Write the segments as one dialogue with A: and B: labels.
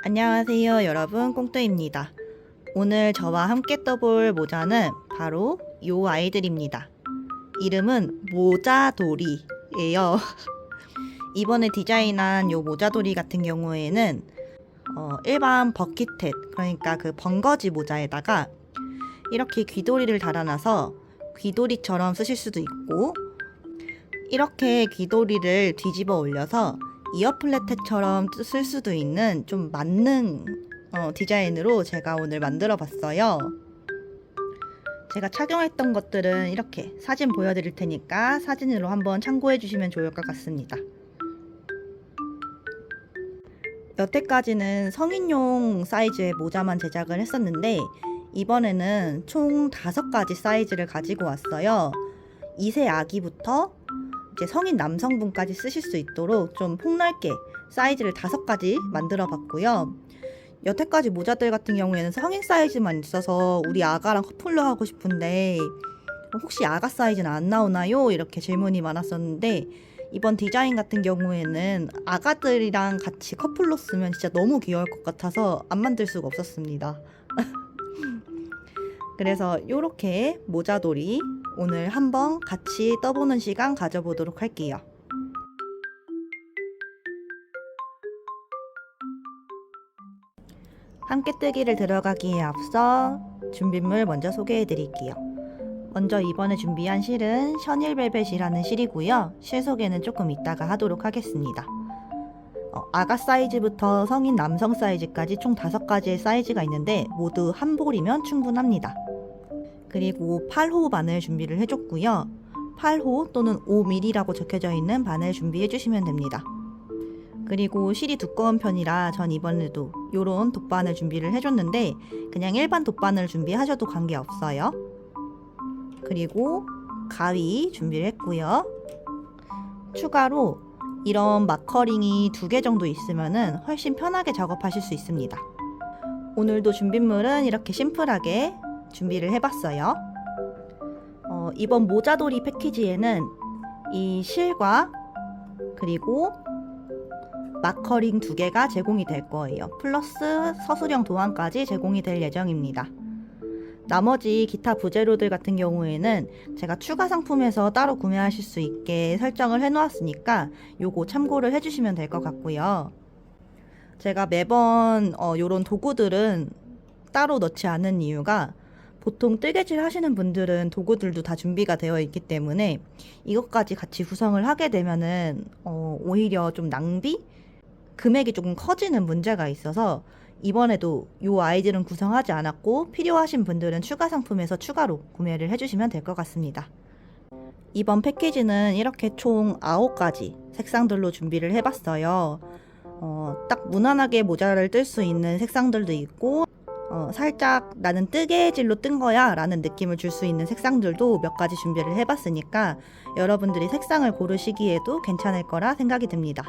A: 안녕하세요 여러분, 꽁뜨입니다. 오늘 저와 함께 떠볼 모자는 바로 요 아이들입니다. 이름은 모자돌이에요. 이번에 디자인한 요 모자돌이 같은 경우에는 일반 버킷햇, 그러니까 그 번거지 모자에다가 이렇게 귀도리를 달아놔서 귀도리처럼 쓰실 수도 있고, 이렇게 귀도리를 뒤집어 올려서 이어플랫햇처럼 쓸 수도 있는 좀 만능 디자인으로 제가 오늘 만들어 봤어요. 제가 착용했던 것들은 이렇게 사진 보여드릴 테니까 사진으로 한번 참고해 주시면 좋을 것 같습니다. 여태까지는 성인용 사이즈의 모자만 제작을 했었는데, 이번에는 총 5가지 사이즈를 가지고 왔어요. 2세 아기부터 이제 성인 남성분까지 쓰실 수 있도록 좀 폭넓게 사이즈를 5가지 만들어 봤고요. 여태까지 모자들 같은 경우에는 성인 사이즈만 있어서 우리 아가랑 커플로 하고 싶은데 혹시 아가 사이즈는 안 나오나요? 이렇게 질문이 많았었는데, 이번 디자인 같은 경우에는 아가들이랑 같이 커플로 쓰면 진짜 너무 귀여울 것 같아서 안 만들 수가 없었습니다. 그래서 이렇게 모자돌이 오늘 한번 같이 떠보는 시간 가져보도록 할게요. 함께 뜨기를 들어가기에 앞서 준비물 먼저 소개해 드릴게요. 먼저 이번에 준비한 실은 셔닐벨벳이라는 실이고요. 실 소개는 조금 이따가 하도록 하겠습니다. 아가 사이즈부터 성인 남성 사이즈까지 총 5가지의 사이즈가 있는데 모두 한 볼이면 충분합니다. 그리고 8호 바늘 준비를 해줬고요. 8호 또는 5mm라고 적혀져 있는 바늘 준비해 주시면 됩니다. 그리고 실이 두꺼운 편이라 전 이번에도 요런 돗바늘 준비를 해줬는데 그냥 일반 돗바늘 준비하셔도 관계없어요. 그리고 가위 준비를 했고요. 추가로 이런 마커링이 2개 정도 있으면 훨씬 편하게 작업하실 수 있습니다. 오늘도 준비물은 이렇게 심플하게 준비를 해봤어요. 이번 모자돌이 패키지에는 이 실과 그리고 마커링 2개가 제공이 될 거예요. 플러스 서술형 도안까지 제공이 될 예정입니다. 나머지 기타 부재료들 같은 경우에는 제가 추가 상품에서 따로 구매하실 수 있게 설정을 해놓았으니까 요거 참고를 해주시면 될 것 같고요. 제가 매번 요런 도구들은 따로 넣지 않은 이유가, 보통 뜨개질 하시는 분들은 도구들도 다 준비가 되어 있기 때문에 이것까지 같이 구성을 하게 되면은 오히려 좀 낭비? 금액이 조금 커지는 문제가 있어서 이번에도 이 아이들은 구성하지 않았고 필요하신 분들은 추가 상품에서 추가로 구매를 해주시면 될 것 같습니다. 이번 패키지는 이렇게 총 9가지 색상들로 준비를 해봤어요. 딱 무난하게 모자를 뜰 수 있는 색상들도 있고, 살짝 나는 뜨개질로 뜬 거야 라는 느낌을 줄 수 있는 색상들도 몇 가지 준비를 해봤으니까 여러분들이 색상을 고르시기에도 괜찮을 거라 생각이 듭니다.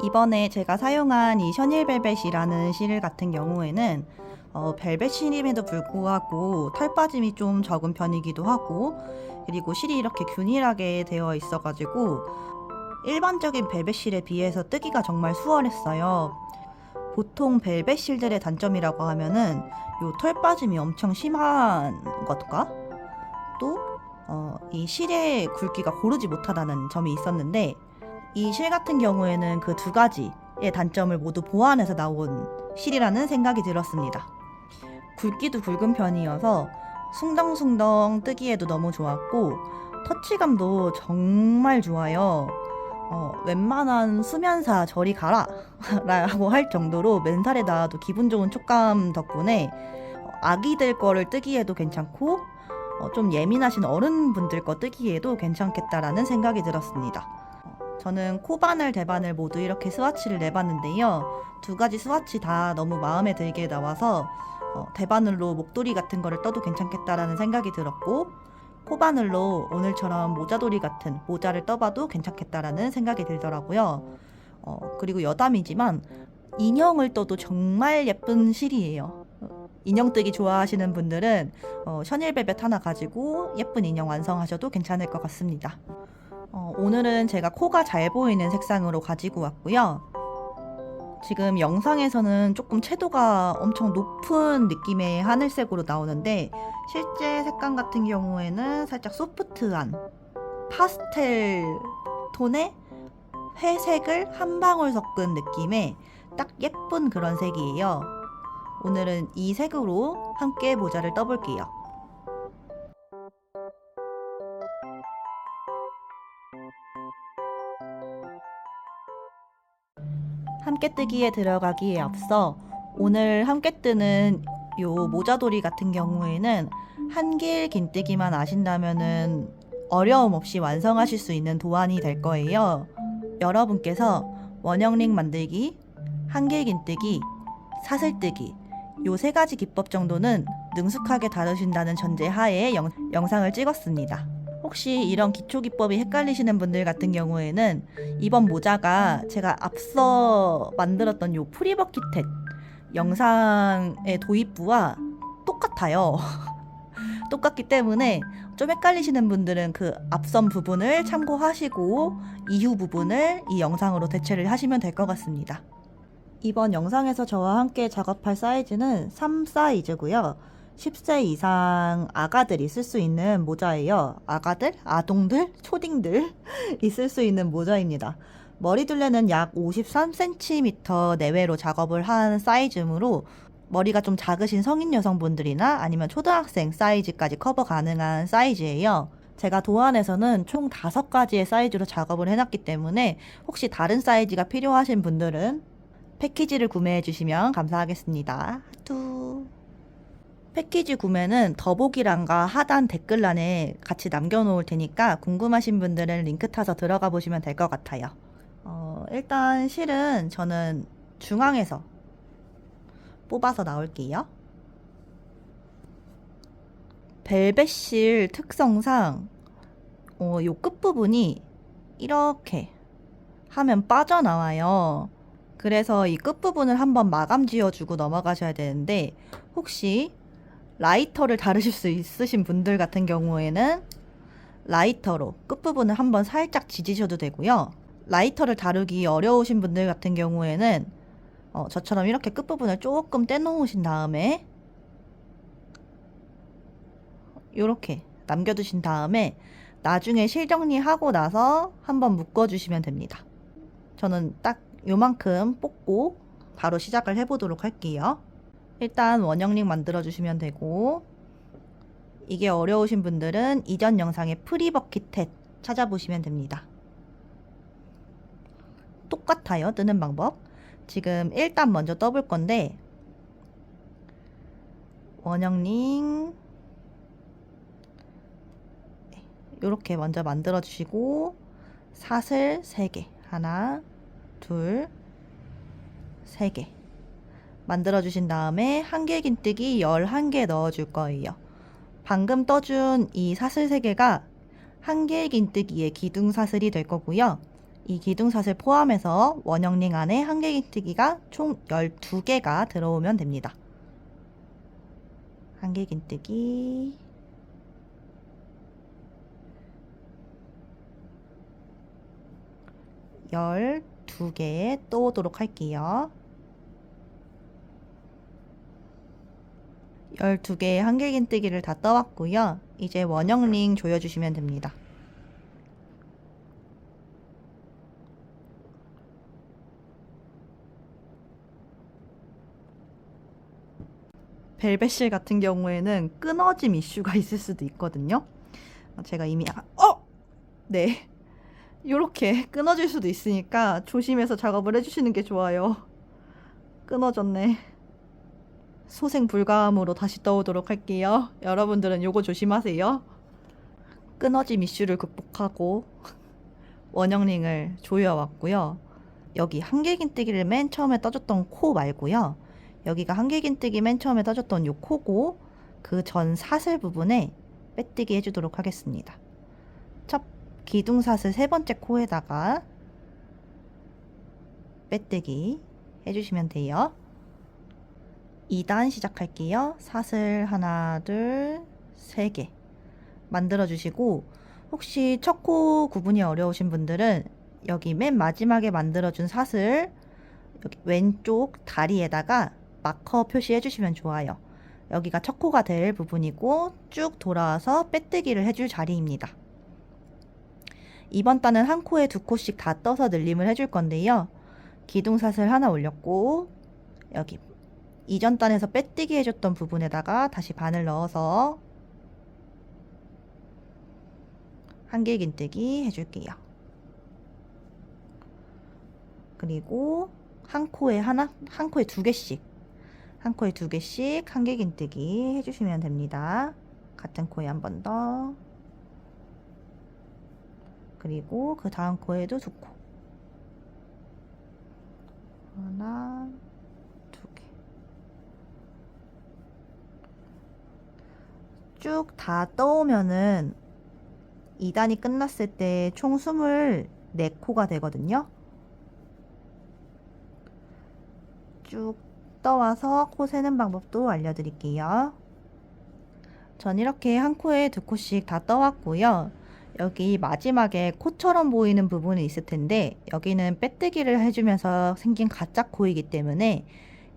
A: 이번에 제가 사용한 이 셔닐벨벳이라는 실 같은 경우에는 벨벳 실임에도 불구하고 털 빠짐이 좀 적은 편이기도 하고, 그리고 실이 이렇게 균일하게 되어 있어가지고 일반적인 벨벳 실에 비해서 뜨기가 정말 수월했어요. 보통 벨벳 실들의 단점이라고 하면은 요 털 빠짐이 엄청 심한 것과 또 이 실의 굵기가 고르지 못하다는 점이 있었는데, 이 실 같은 경우에는 그 2가지의 단점을 모두 보완해서 나온 실이라는 생각이 들었습니다. 굵기도 굵은 편이어서 숭덩숭덩 뜨기에도 너무 좋았고, 터치감도 정말 좋아요. 웬만한 수면사 저리 가라 라고 할 정도로 맨살에 닿아도 기분 좋은 촉감 덕분에 아기들 거를 뜨기에도 괜찮고, 좀 예민하신 어른분들 거 뜨기에도 괜찮겠다라는 생각이 들었습니다. 저는 코바늘, 대바늘 모두 이렇게 스와치를 내봤는데요. 2가지 스와치 다 너무 마음에 들게 나와서 대바늘로 목도리 같은 거를 떠도 괜찮겠다라는 생각이 들었고, 코바늘로 오늘처럼 모자돌이 같은 모자를 떠봐도 괜찮겠다라는 생각이 들더라고요. 그리고 여담이지만 인형을 떠도 정말 예쁜 실이에요. 인형 뜨기 좋아하시는 분들은 셔닐벨벳 하나 가지고 예쁜 인형 완성하셔도 괜찮을 것 같습니다. 오늘은 제가 코가 잘 보이는 색상으로 가지고 왔고요. 지금 영상에서는 조금 채도가 엄청 높은 느낌의 하늘색으로 나오는데 실제 색감 같은 경우에는 살짝 소프트한 파스텔 톤의 회색을 한 방울 섞은 느낌의 딱 예쁜 그런 색이에요. 오늘은 이 색으로 함께 모자를 떠볼게요. 함께뜨기에 들어가기에 앞서 오늘 함께뜨는 요 모자돌이 같은 경우에는 한길 긴뜨기만 아신다면은 어려움 없이 완성하실 수 있는 도안이 될 거예요. 여러분께서 원형링 만들기, 한길 긴뜨기, 사슬뜨기 요 세 가지 기법 정도는 능숙하게 다루신다는 전제 하에 영상을 찍었습니다. 혹시 이런 기초 기법이 헷갈리시는 분들 같은 경우에는 이번 모자가 제가 앞서 만들었던 요 프리버킷햇 영상의 도입부와 똑같아요. 똑같기 때문에 좀 헷갈리시는 분들은 그 앞선 부분을 참고하시고 이후 부분을 이 영상으로 대체를 하시면 될 것 같습니다. 이번 영상에서 저와 함께 작업할 사이즈는 3 사이즈고요. 10세 이상 아가들이 쓸 수 있는 모자예요. 아가들, 아동들, 초딩들 있을 수 있는 모자입니다. 머리둘레는 약 53cm 내외로 작업을 한 사이즈이므로 머리가 좀 작으신 성인 여성분들이나 아니면 초등학생 사이즈까지 커버 가능한 사이즈예요. 제가 도안에서는 총 5가지의 사이즈로 작업을 해놨기 때문에 혹시 다른 사이즈가 필요하신 분들은 패키지를 구매해 주시면 감사하겠습니다. 하투. 패키지 구매는 더보기란과 하단 댓글란에 같이 남겨놓을 테니까 궁금하신 분들은 링크 타서 들어가 보시면 될 것 같아요. 일단 실은 저는 중앙에서 뽑아서 나올게요. 벨벳 실 특성상 요 끝부분이 이렇게 하면 빠져나와요. 그래서 이 끝부분을 한번 마감 지어주고 넘어가셔야 되는데 혹시 라이터를 다루실 수 있으신 분들 같은 경우에는 라이터로 끝부분을 한번 살짝 지지셔도 되고요. 라이터를 다루기 어려우신 분들 같은 경우에는 저처럼 이렇게 끝부분을 조금 떼놓으신 다음에 이렇게 남겨두신 다음에 나중에 실 정리하고 나서 한번 묶어주시면 됩니다. 저는 딱 요만큼 뽑고 바로 시작을 해보도록 할게요. 일단 원형링 만들어주시면 되고 이게 어려우신 분들은 이전 영상의 프리버킷햇 찾아보시면 됩니다. 똑같아요. 뜨는 방법. 지금 일단 먼저 떠볼 건데 원형링 이렇게 먼저 만들어 주시고 사슬 3개 하나 둘 3개 만들어 주신 다음에 한길 긴뜨기 11개 넣어 줄 거예요. 방금 떠준 이 사슬 3개가 한길 긴뜨기의 기둥사슬이 될 거고요. 이 기둥사슬 포함해서 원형링 안에 한길 긴뜨기가 총 12개가 들어오면 됩니다. 한길 긴뜨기 12개 떠오도록 할게요. 12개의 한길 긴뜨기를 다 떠왔고요. 이제 원형링 조여주시면 됩니다. 벨벳실 같은 경우에는 끊어짐 이슈가 있을 수도 있거든요. 제가 이미 약간 네, 요렇게 끊어질 수도 있으니까 조심해서 작업을 해주시는 게 좋아요. 끊어졌네. 소생 불가함으로 다시 떠오도록 할게요. 여러분들은 요거 조심하세요. 끊어짐 이슈를 극복하고 원형링을 조여왔고요. 여기 한길 긴뜨기를 맨 처음에 떠줬던 코 말고요. 여기가 한길 긴뜨기 맨 처음에 떠줬던 요 코고 그 전 사슬 부분에 빼뜨기 해주도록 하겠습니다. 첫 기둥사슬 3번째 코에다가 빼뜨기 해주시면 돼요. 2단 시작할게요. 사슬 하나 둘 3개 만들어 주시고 혹시 첫 코 구분이 어려우신 분들은 여기 맨 마지막에 만들어준 사슬 여기 왼쪽 다리에다가 마커 표시해 주시면 좋아요. 여기가 첫 코가 될 부분이고 쭉 돌아와서 빼뜨기를 해줄 자리입니다. 이번 단은 한 코에 두 코씩 다 떠서 늘림을 해줄 건데요. 기둥사슬 하나 올렸고 여기 이전 단에서 빼뜨기 해줬던 부분에다가 다시 바늘 넣어서 한길긴뜨기 해줄게요. 그리고 한 코에 두 개씩 한길긴뜨기 해주시면 됩니다. 같은 코에 한 번 더. 그리고 그 다음 코에도 두 코. 하나, 두 개. 쭉 다 떠오면은 2단이 끝났을 때 총 24코가 되거든요. 쭉 떠와서 코 세는 방법도 알려드릴게요. 전 이렇게 한 코에 두 코씩 다 떠왔고요. 여기 마지막에 코처럼 보이는 부분이 있을 텐데 여기는 빼뜨기를 해주면서 생긴 가짜 코이기 때문에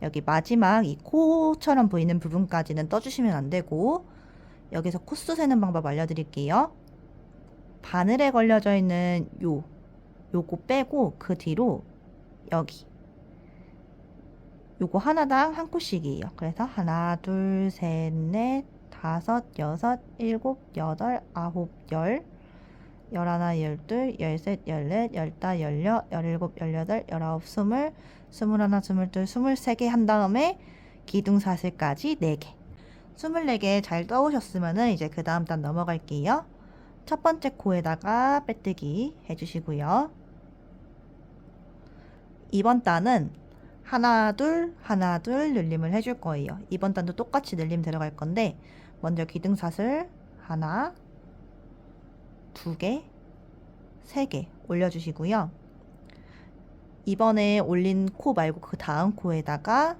A: 여기 마지막 이 코처럼 보이는 부분까지는 떠주시면 안 되고 여기서 코수 세는 방법 알려드릴게요. 바늘에 걸려져 있는 요거 빼고 그 뒤로 여기 요거 하나당 한 코씩이에요. 그래서 하나, 둘, 셋, 넷, 다섯, 여섯, 일곱, 여덟, 아홉, 열, 열하나, 열둘, 열셋, 열넷, 열다, 열여, 열일곱, 열여덟, 열아홉, 스물, 스물하나, 스물둘, 스물세 개 한 다음에 기둥사슬까지 4개. 24개 잘 떠오셨으면은 이제 그 다음 단 넘어갈게요. 첫 번째 코에다가 빼뜨기 해주시고요. 이번 단은 하나, 둘 늘림을 해줄 거예요. 이번 단도 똑같이 늘림 들어갈 건데 먼저 기둥사슬 하나, 두 개, 세 개 올려주시고요. 이번에 올린 코 말고 그 다음 코에다가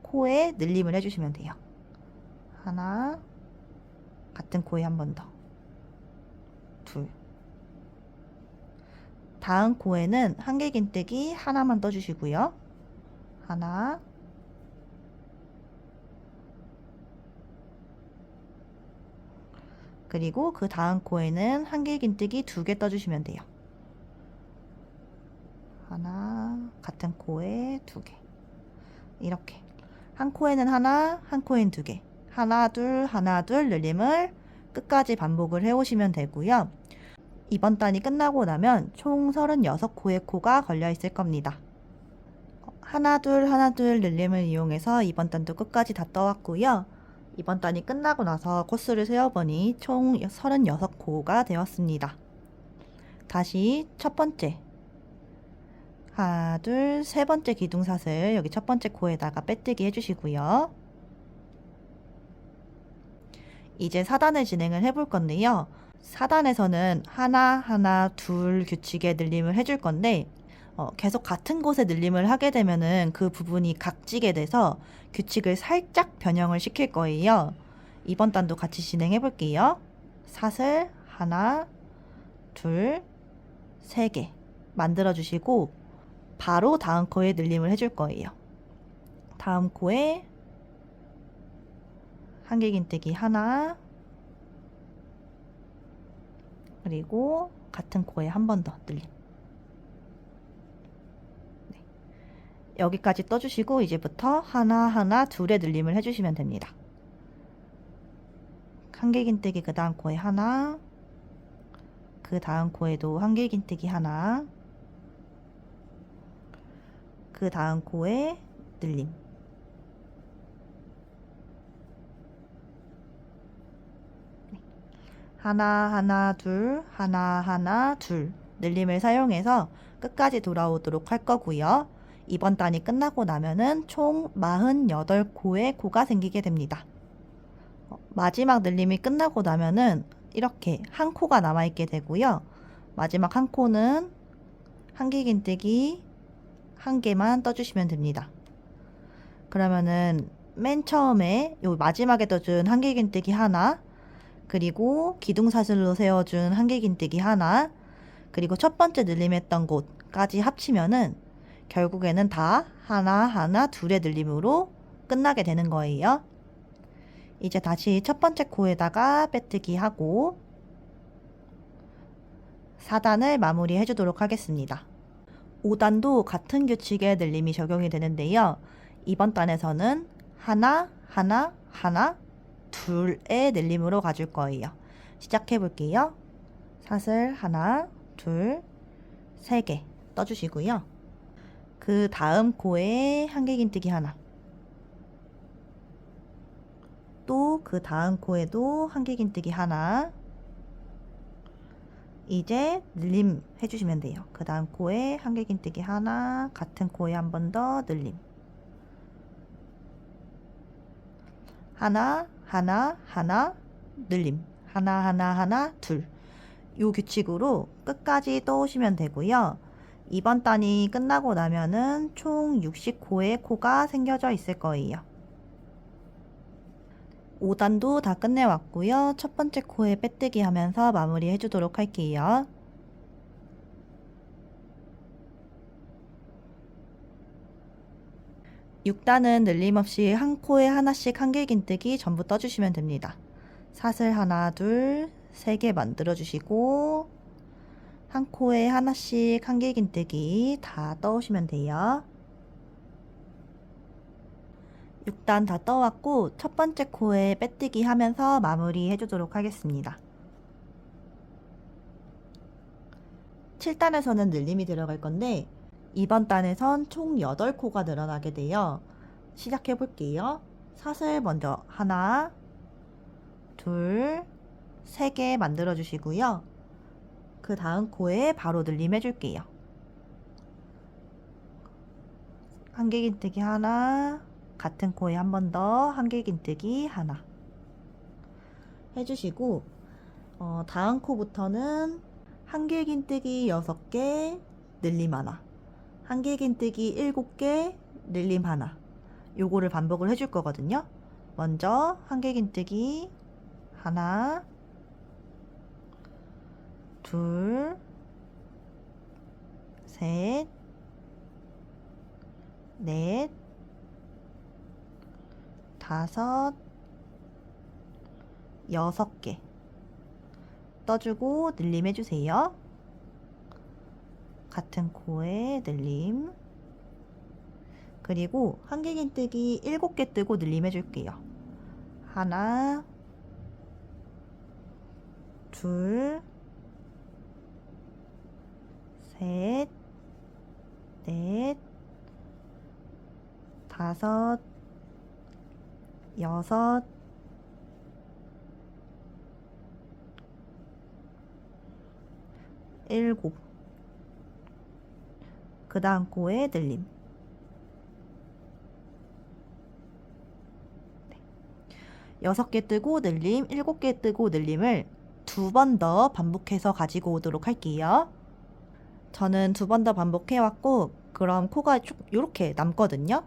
A: 코에 늘림을 해주시면 돼요. 하나, 같은 코에 한 번 더, 둘. 다음 코에는 한길긴뜨기 하나만 떠주시고요. 하나, 그리고 그 다음 코에는 한길긴뜨기 2개 떠주시면 돼요. 하나, 같은 코에 2개. 이렇게 한 코에는 하나, 한 코에는 2개. 하나, 둘 늘림을 끝까지 반복을 해오시면 되고요. 이번 단이 끝나고 나면 총 36코의 코가 걸려 있을 겁니다. 하나, 둘 늘림을 이용해서 이번 단도 끝까지 다 떠왔고요. 이번 단이 끝나고 나서 코스를 세어보니 총 36코가 되었습니다. 다시 첫 번째, 하나, 둘, 세 번째 기둥사슬 여기 첫 번째 코에다가 빼뜨기 해주시고요. 이제 4단을 진행을 해볼 건데요. 4단에서는 하나, 둘 규칙의 늘림을 해줄 건데 계속 같은 곳에 늘림을 하게 되면은 그 부분이 각지게 돼서 규칙을 살짝 변형을 시킬 거예요. 이번 단도 같이 진행해 볼게요. 사슬 하나, 둘, 세 개 만들어 주시고 바로 다음 코에 늘림을 해줄 거예요. 다음 코에 한길긴뜨기 하나, 그리고 같은 코에 한 번 더 늘림. 여기까지 떠주시고 이제부터 하나, 둘에 늘림을 해주시면 됩니다. 한길긴뜨기 그 다음 코에 하나, 그 다음 코에도 한길긴뜨기 하나, 그 다음 코에 늘림. 하나, 둘 늘림을 사용해서 끝까지 돌아오도록 할 거고요. 이번 단이 끝나고 나면은 총 48코의 코가 생기게 됩니다. 마지막 늘림이 끝나고 나면은 이렇게 한 코가 남아있게 되고요. 마지막 한 코는 한길긴뜨기 한 개만 떠주시면 됩니다. 그러면은 맨 처음에 요 마지막에 떠준 한길긴뜨기 하나, 그리고 기둥사슬로 세워준 한길긴뜨기 하나, 그리고 첫 번째 늘림했던 곳까지 합치면은 결국에는 다 하나 둘의 늘림으로 끝나게 되는 거예요. 이제 다시 첫 번째 코에다가 빼뜨기 하고 4단을 마무리 해주도록 하겠습니다. 5단도 같은 규칙의 늘림이 적용이 되는데요. 이번 단에서는 하나, 둘의 늘림으로 가줄 거예요. 시작해 볼게요. 사슬 하나, 둘, 3개 떠주시고요. 그 다음 코에 한길긴뜨기 하나, 또 그 다음 코에도 한길긴뜨기 하나. 이제 늘림 해주시면 돼요. 그 다음 코에 한길긴뜨기 하나, 같은 코에 한 번 더 늘림. 하나, 늘림. 하나, 둘. 요 규칙으로 끝까지 떠오시면 되고요. 이번 단이 끝나고 나면은 총 60코의 코가 생겨져 있을 거예요. 5단도 다 끝내왔고요. 첫 번째 코에 빼뜨기 하면서 마무리 해주도록 할게요. (6단은) 늘림없이 한 코에 하나씩 한길긴뜨기 전부 떠주시면 됩니다. 사슬 하나, 둘, 3개 만들어 주시고 한 코에 하나씩 한길긴뜨기 다 떠오시면 돼요. 6단 다 떠왔고 첫 번째 코에 빼뜨기 하면서 마무리 해주도록 하겠습니다. 7단에서는 늘림이 들어갈 건데 이번 단에선 총 8코가 늘어나게 돼요. 시작해 볼게요. 사슬 먼저 하나, 둘, 3개 만들어 주시고요. 그 다음 코에 바로 늘림 해줄게요. 한길긴뜨기 하나, 같은 코에 한 번 더 한길긴뜨기 하나 해주시고 다음 코부터는 한길긴뜨기 6개, 늘림 하나, 한길긴뜨기 7개, 늘림 하나. 요거를 반복을 해줄 거거든요. 먼저 한길긴뜨기 하나, 둘, 셋, 넷, 다섯, 6개 떠주고 늘림 해주세요. 같은 코에 늘림. 그리고 한길긴뜨기 7개 뜨고 늘림 해줄게요. 하나, 둘, 셋, 넷, 다섯, 6, 7. 그 다음 코에 늘림. 6개 뜨고 늘림, 7개 뜨고 늘림을 2번 더 반복해서 가지고 오도록 할게요. 저는 2번 더 반복해 왔고 그럼 코가 쭉 이렇게 남거든요.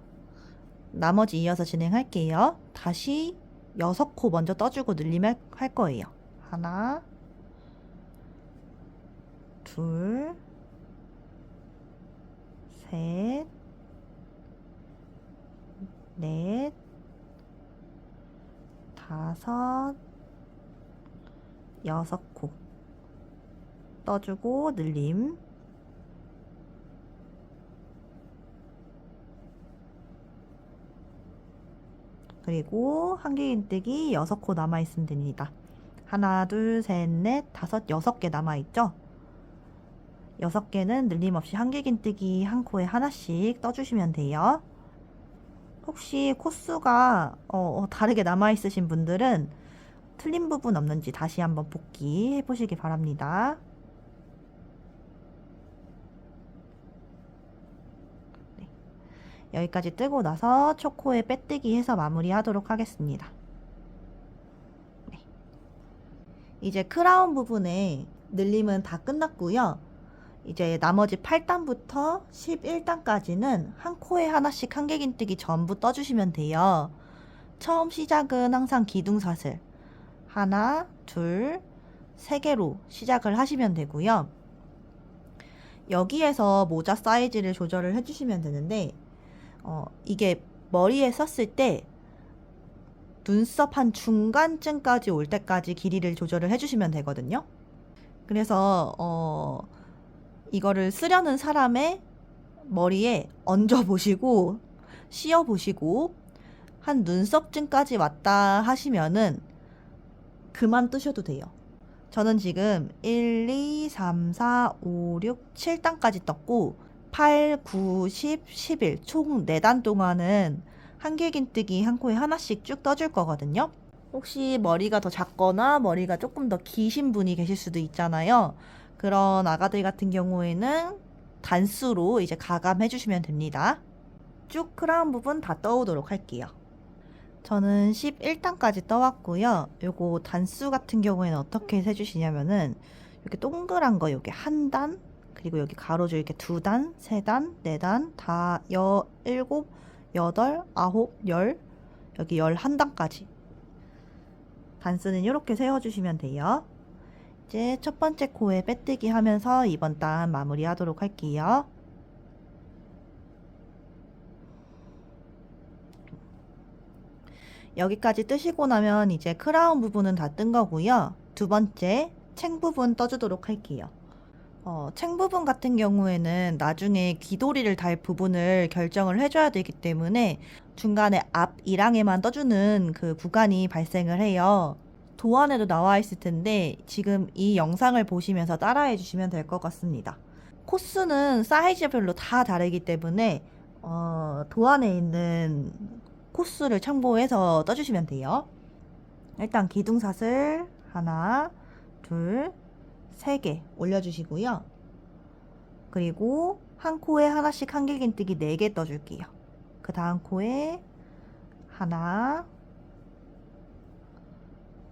A: 나머지 이어서 진행할게요. 다시 6코 먼저 떠주고 늘림할 거예요. 하나, 둘, 셋, 넷, 다섯, 6코 떠주고 늘림. 그리고 한길긴뜨기 6코 남아있으면 됩니다. 하나, 둘, 셋, 넷, 다섯, 6개 남아있죠? 6개는 늘림없이 한길긴뜨기 한 코에 하나씩 떠주시면 돼요. 혹시 코수가 다르게 남아있으신 분들은 틀린 부분 없는지 다시 한번 복기해 보시기 바랍니다. 네. 여기까지 뜨고 나서 초코에 빼뜨기 해서 마무리하도록 하겠습니다. 네. 이제 크라운 부분에 늘림은 다 끝났고요. 이제 나머지 8단부터 11단까지는 한 코에 하나씩 한길긴뜨기 전부 떠주시면 돼요. 처음 시작은 항상 기둥사슬 하나, 둘, 3개로 시작을 하시면 되고요. 여기에서 모자 사이즈를 조절을 해주시면 되는데 이게 머리에 썼을 때 눈썹 한 중간쯤까지 올 때까지 길이를 조절을 해주시면 되거든요. 그래서 이거를 쓰려는 사람의 머리에 얹어보시고 씌워보시고 한 눈썹쯤까지 왔다 하시면은 그만 뜨셔도 돼요. 저는 지금 1, 2, 3, 4, 5, 6, 7단까지 떴고 8, 9, 10, 11 총 4단 동안은 한길긴뜨기 한 코에 하나씩 쭉 떠줄 거거든요. 혹시 머리가 더 작거나 머리가 조금 더 기신 분이 계실 수도 있잖아요. 그런 아가들 같은 경우에는 단수로 이제 가감해 주시면 됩니다. 쭉 크라운 부분 다 떠오도록 할게요. 저는 11단까지 떠왔고요. 요거 단수 같은 경우에는 어떻게 세주시냐면은 이렇게 동그란 거 요게 한 단, 그리고 여기 가로줄 이렇게 2단, 3단, 4단, 다 7, 8, 9, 10, 여기 11단까지 단수는 이렇게 세워주시면 돼요. 이제 첫 번째 코에 빼뜨기 하면서 이번 단 마무리 하도록 할게요. 여기까지 뜨시고 나면 이제 크라운 부분은 다 뜬 거고요. 두 번째 챙 부분 떠주도록 할게요. 챙 부분 같은 경우에는 나중에 귀도리를 달 부분을 결정을 해줘야 되기 때문에 중간에 앞 1항에만 떠주는 그 구간이 발생을 해요. 도안에도 나와 있을 텐데 지금 이 영상을 보시면서 따라해 주시면 될 것 같습니다. 코스는 사이즈별로 다 다르기 때문에 도안에 있는 코스를 참고해서 떠주시면 돼요. 일단 기둥사슬 하나, 둘, 3개 올려주시고요. 그리고 한 코에 하나씩 한길긴뜨기 4개 떠줄게요. 그 다음 코에 하나,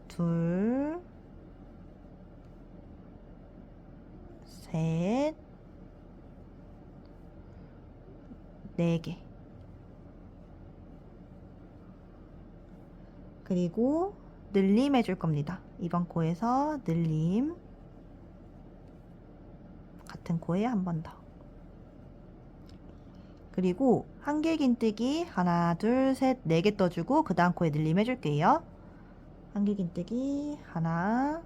A: 둘, 셋, 4개. 그리고 늘림 해줄 겁니다. 이번 코에서 늘림. 같은 코에 한 번 더. 그리고 한길긴뜨기 하나, 둘, 셋, 4개 떠주고 그 다음 코에 늘림 해줄게요. 한길긴뜨기 하나,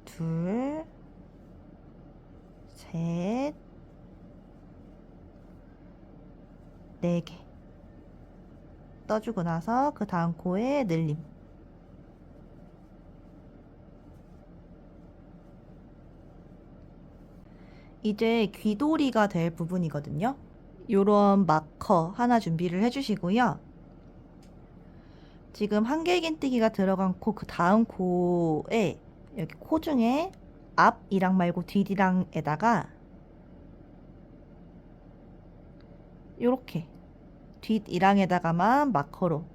A: 둘, 셋, 4개 떠주고 나서 그 다음 코에 늘림. 이제 귀도리가 될 부분이거든요. 요런 마커 하나 준비를 해주시고요. 지금 한길긴뜨기가 들어간 코 그 다음 코에 여기 코 중에 앞 2랑 말고 뒷 2랑에다가 요렇게 뒷 1항에다가만 마커로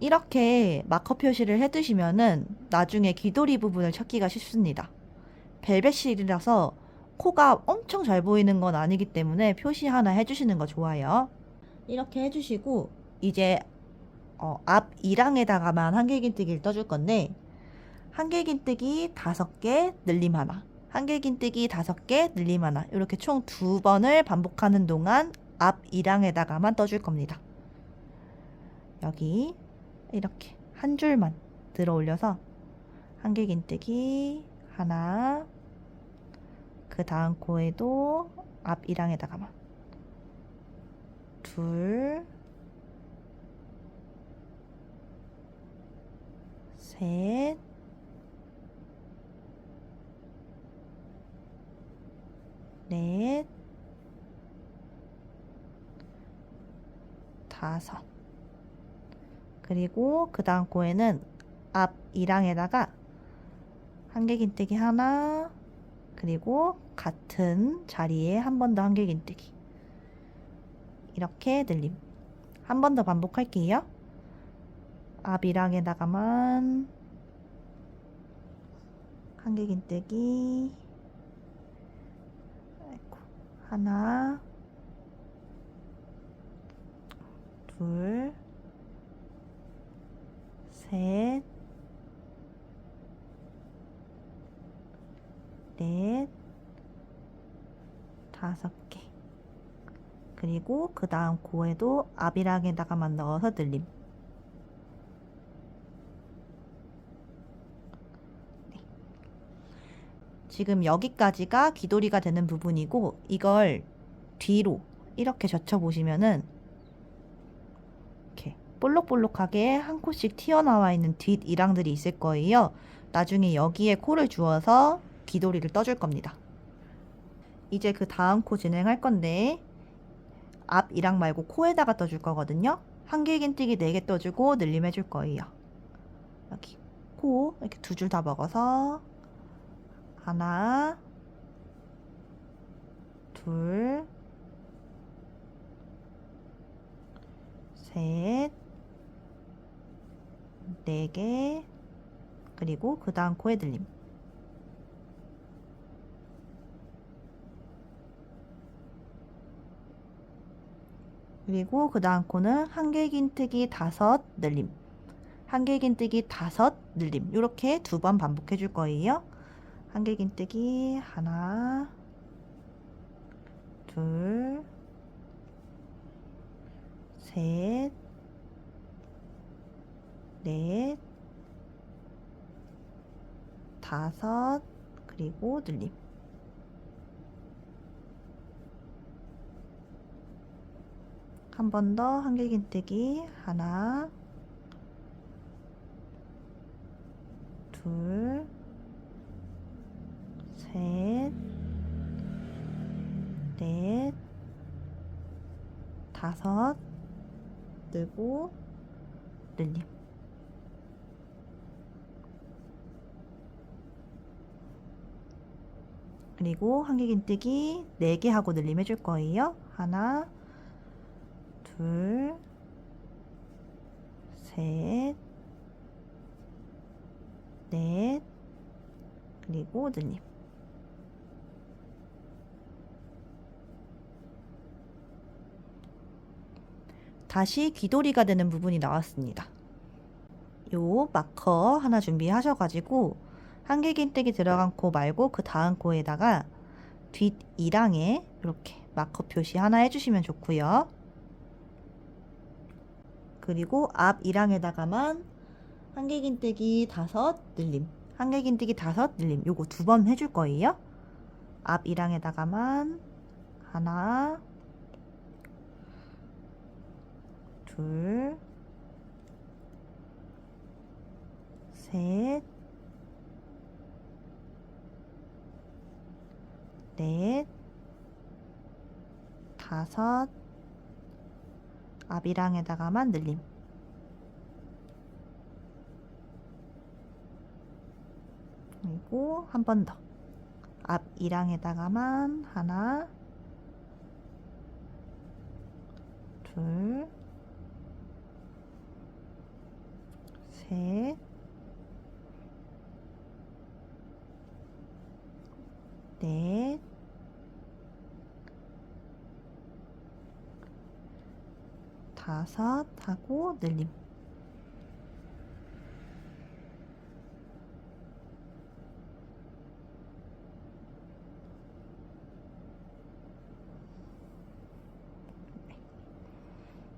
A: 이렇게 마커 표시를 해두시면은 나중에 귀도리 부분을 찾기가 쉽습니다. 벨벳실이라서 코가 엄청 잘 보이는 건 아니기 때문에 표시 하나 해주시는 거 좋아요. 이렇게 해주시고 이제 앞 2랑에다가만 한길긴뜨기를 떠줄 건데 한길긴뜨기 5개 늘림 하나, 한길긴뜨기 5개 늘림 하나, 이렇게 총 2번을 반복하는 동안 앞 2랑에다가만 떠줄 겁니다. 여기 이렇게 한 줄만 들어 올려서 한길긴뜨기 하나, 그 다음 코에도 앞 1항에다가만 둘, 셋, 넷, 5. 그리고 그 다음 코에는 앞 1항에다가 한길긴뜨기 하나, 그리고 같은 자리에 한 번 더 한길긴뜨기. 이렇게 늘림. 한 번 더 반복할게요. 앞 1항에다가만 한길긴뜨기 하나, 둘, 셋, 넷, 5개. 그리고 그 다음 코에도 앞이랑에다가만 넣어서 늘림. 네. 지금 여기까지가 귀돌이가 되는 부분이고, 이걸 뒤로 이렇게 젖혀보시면은 이렇게 볼록볼록하게 한 코씩 튀어나와 있는 뒷 이랑들이 있을 거예요. 나중에 여기에 코를 주어서 귀돌이를 떠줄 겁니다. 이제 그 다음 코 진행할 건데, 앞 이랑 말고 코에다가 떠줄 거거든요. 한길긴뜨기 4개 떠주고 늘림 해줄 거예요. 여기 코 이렇게 2줄 다 먹어서 하나, 둘, 셋, 4개, 그리고 그 다음 코에 늘림. 그리고 그 다음 코는 한길긴뜨기 5 늘림, 한길긴뜨기 5 늘림, 이렇게 2번 반복해 줄 거예요. 한길긴뜨기 하나, 둘, 셋, 넷, 5, 그리고 늘림. 한 번 더 한길긴뜨기 하나, 둘, 셋, 넷, 5 뜨고 늘림. 그리고 한길긴뜨기 4개 하고 늘림 해줄 거예요. 하나, 둘, 셋, 넷, 그리고 늘림. 다시 귀돌이가 되는 부분이 나왔습니다. 요 마커 하나 준비하셔가지고 한길긴뜨기 들어간 코 말고 그 다음 코에다가 뒷 이랑에 이렇게 마커 표시 하나 해주시면 좋고요. 그리고 앞 이랑에다가만 한길긴뜨기 5 늘림, 한길긴뜨기 5 늘림, 요거 2번 해줄 거예요. 앞 이랑에다가만 하나, 둘, 셋, 넷, 5, 앞이랑에다가만 늘림. 그리고 한 번 더. 앞 이랑에다가만 하나, 둘, 셋, 넷, 5 하고 늘림.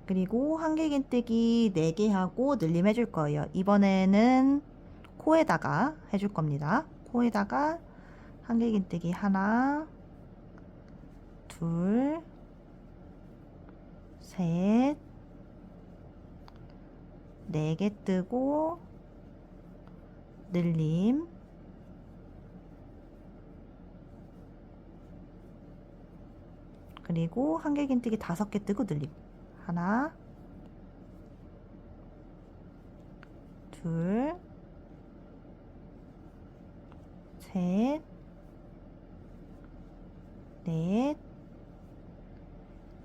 A: 그리고 한길긴뜨기 4개 하고 늘림 해줄 거예요. 이번에는 코에다가 해줄 겁니다. 코에다가 한길긴뜨기 하나, 둘, 셋, 4개 뜨고 늘림. 그리고 한길긴뜨기 5개 뜨고 늘림. 하나, 둘, 셋, 넷,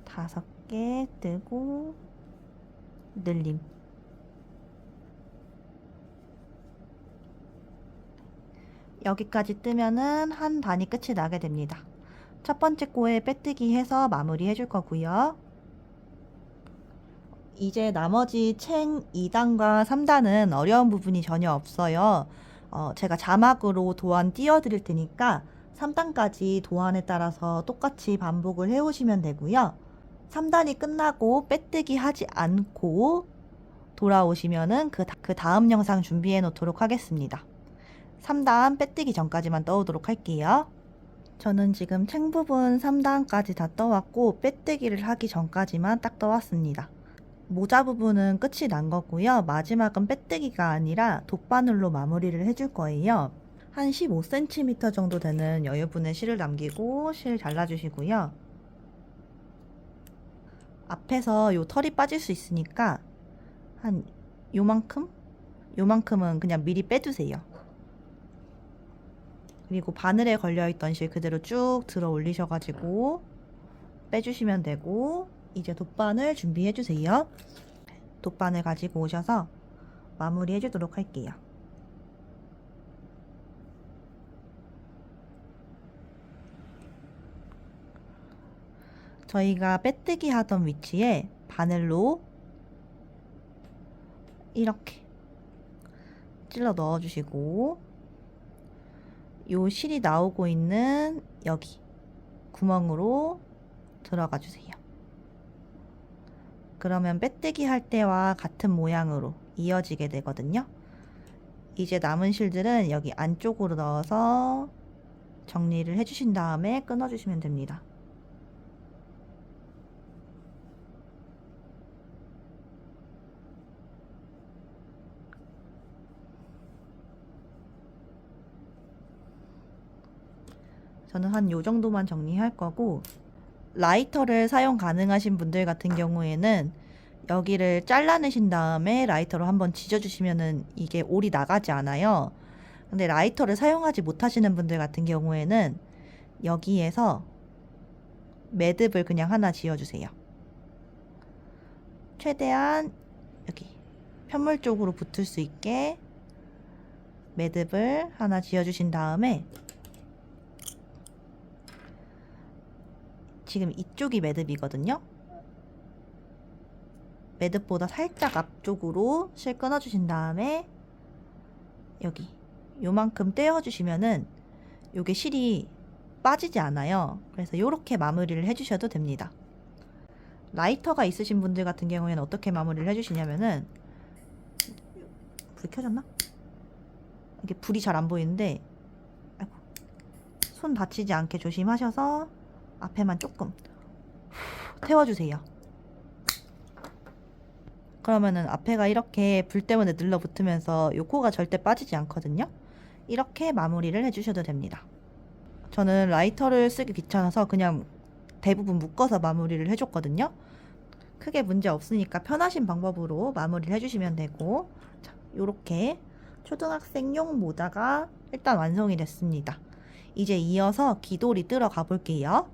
A: 5개 뜨고 늘림. 여기까지 뜨면은 한 단이 끝이 나게 됩니다. 첫 번째 코에 빼뜨기 해서 마무리 해줄 거고요. 이제 나머지 챙 2단과 3단은 어려운 부분이 전혀 없어요. 제가 자막으로 도안 띄워드릴 테니까 3단까지 도안에 따라서 똑같이 반복을 해오시면 되고요. 3단이 끝나고 빼뜨기 하지 않고 돌아오시면은 그 다음 영상 준비해 놓도록 하겠습니다. 3단 빼뜨기 전까지만 떠오도록 할게요. 저는 지금 챙 부분 3단까지 다 떠왔고 빼뜨기를 하기 전까지만 딱 떠왔습니다. 모자 부분은 끝이 난 거고요. 마지막은 빼뜨기가 아니라 돗바늘로 마무리를 해줄 거예요. 한 15cm 정도 되는 여유분의 실을 남기고 실 잘라주시고요. 앞에서 요 털이 빠질 수 있으니까 한 요만큼? 요만큼은 그냥 미리 빼두세요. 그리고 바늘에 걸려있던 실 그대로 쭉 들어 올리셔가지고 빼주시면 되고, 이제 돗바늘 준비해주세요. 돗바늘 가지고 오셔서 마무리 해주도록 할게요. 저희가 빼뜨기 하던 위치에 바늘로 이렇게 찔러 넣어주시고, 요 실이 나오고 있는 여기 구멍으로 들어가 주세요. 그러면 빼뜨기 할 때와 같은 모양으로 이어지게 되거든요. 이제 남은 실들은 여기 안쪽으로 넣어서 정리를 해주신 다음에 끊어주시면 됩니다. 저는 한 요 정도만 정리할 거고, 라이터를 사용 가능하신 분들 같은 경우에는 여기를 잘라내신 다음에 라이터로 한번 지져주시면은 이게 올이 나가지 않아요. 근데 라이터를 사용하지 못하시는 분들 같은 경우에는 여기에서 매듭을 그냥 하나 지어주세요. 최대한 여기 편물 쪽으로 붙을 수 있게 매듭을 하나 지어주신 다음에, 지금 이쪽이 매듭이거든요. 매듭보다 살짝 앞쪽으로 실 끊어주신 다음에 여기 요만큼 떼어주시면은 요게 실이 빠지지 않아요. 그래서 요렇게 마무리를 해주셔도 됩니다. 라이터가 있으신 분들 같은 경우에는 어떻게 마무리를 해주시냐면은, 불이 켜졌나? 이게 불이 잘 안 보이는데, 아이고, 손 다치지 않게 조심하셔서 앞에만 조금 태워주세요. 그러면은 앞에가 이렇게 불 때문에 늘러붙으면서 요 코가 절대 빠지지 않거든요. 이렇게 마무리를 해주셔도 됩니다. 저는 라이터를 쓰기 귀찮아서 그냥 대부분 묶어서 마무리를 해줬거든요. 크게 문제 없으니까 편하신 방법으로 마무리를 해주시면 되고, 자, 요렇게 초등학생용 모자가 일단 완성이 됐습니다. 이제 이어서 귀돌이 뜨러 가볼게요.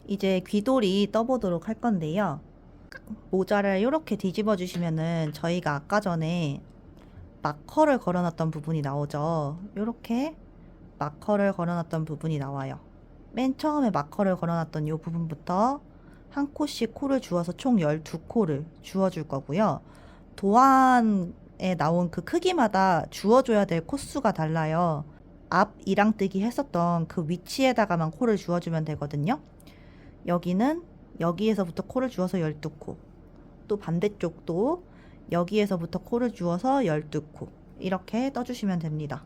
A: 이제 귀돌이 떠보도록 할 건데요. 모자를 이렇게 뒤집어 주시면은 저희가 아까 전에 마커를 걸어놨던 부분이 나오죠. 이렇게 마커를 걸어놨던 부분이 나와요. 맨 처음에 마커를 걸어놨던 이 부분부터 한 코씩 코를 주어서 총 12코를 주어줄 거고요. 도안에 나온 그 크기마다 주어줘야 될 코수가 달라요. 앞 이랑뜨기 했었던 그 위치에다가만 코를 주어주면 되거든요. 여기는 여기에서부터 코를 주어서 12코, 또 반대쪽도 여기에서부터 코를 주어서 12코, 이렇게 떠주시면 됩니다.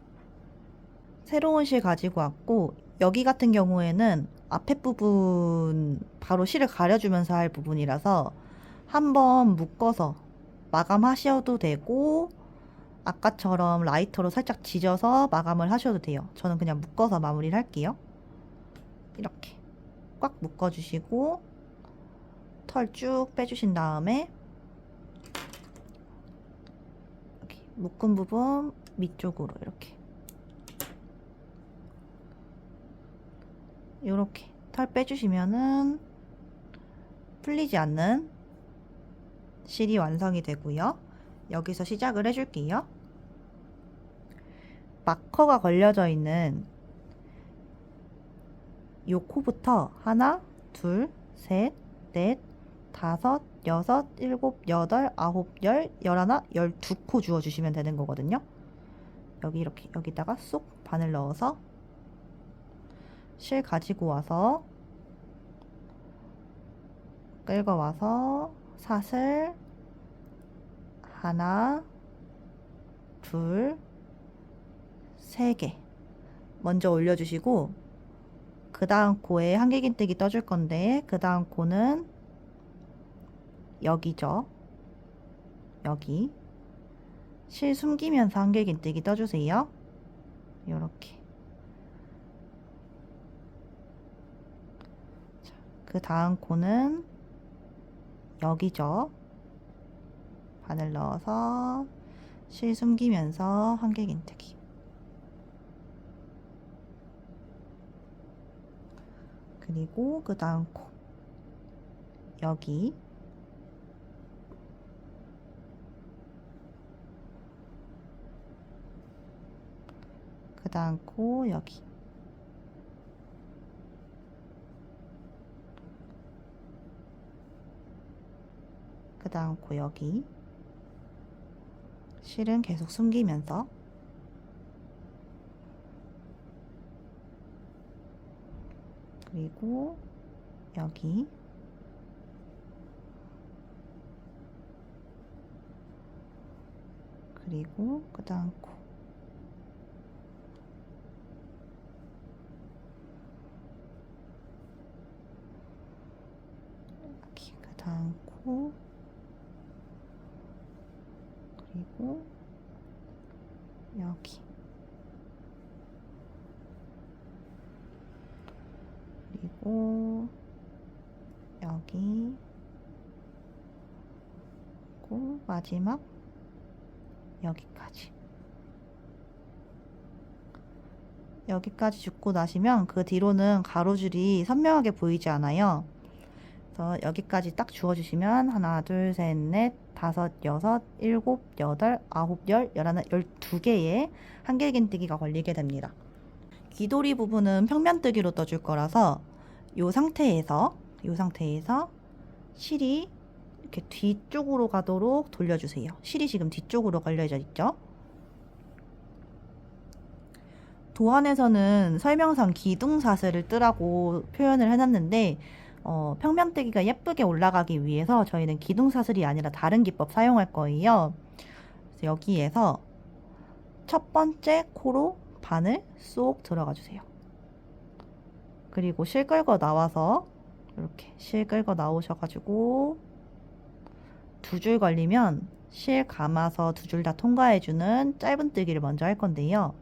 A: 새로운 실 가지고 왔고, 여기 같은 경우에는 앞에 부분 바로 실을 가려주면서 할 부분이라서 한번 묶어서 마감하셔도 되고, 아까처럼 라이터로 살짝 지져서 마감을 하셔도 돼요. 저는 그냥 묶어서 마무리를 할게요. 이렇게 꽉 묶어주시고 털 쭉 빼주신 다음에 여기 묶은 부분 밑쪽으로 이렇게 털 빼주시면은 풀리지 않는 실이 완성이 되고요. 여기서 시작을 해줄게요. 마커가 걸려져 있는 요 코부터 하나, 둘, 셋, 넷, 다섯, 여섯, 일곱, 여덟, 아홉, 열, 열하나, 12코 주워주시면 되는 거거든요. 여기 이렇게 여기다가 쏙 바늘 넣어서 실 가지고 와서 끌고 와서 사슬 하나, 둘, 세 개 먼저 올려주시고, 그 다음 코에 한길긴뜨기 떠줄 건데, 그 다음 코는 여기죠. 여기 실 숨기면서 한길긴뜨기 떠주세요. 요렇게. 그 다음 코는 여기죠. 바늘 넣어서 실 숨기면서 한길긴뜨기. 그리고 그 다음 코 여기, 그 다음 코 여기, 그 다음 코 여기. 실은 계속 숨기면서, 그리고 여기, 그리고 그 다음 코, 여기, 그 다음 코, 그리고 여기, 그리고 여기, 그리고 마지막 여기까지. 여기까지 줍고 나시면 그 뒤로는 가로줄이 선명하게 보이지 않아요. 그래서 여기까지 딱 주워주시면 하나, 둘, 셋, 넷, 다섯, 여섯, 일곱, 여덟, 아홉, 열, 열하나, 12개의 한길긴뜨기가 걸리게 됩니다. 귀돌이 부분은 평면뜨기로 떠줄 거라서 이 상태에서 실이 이렇게 뒤쪽으로 가도록 돌려주세요. 실이 지금 뒤쪽으로 걸려져 있죠. 도안에서는 설명상 기둥사슬을 뜨라고 표현을 해놨는데, 평면뜨기가 예쁘게 올라가기 위해서 저희는 기둥사슬이 아니라 다른 기법 사용할 거예요. 그래서 여기에서 첫 번째 코로 바늘 쏙 들어가 주세요. 그리고 실 끌고 나와서 이렇게 실 끌고 나오셔가지고 두 줄 걸리면 실 감아서 두 줄 다 통과해주는 짧은뜨기를 먼저 할 건데요.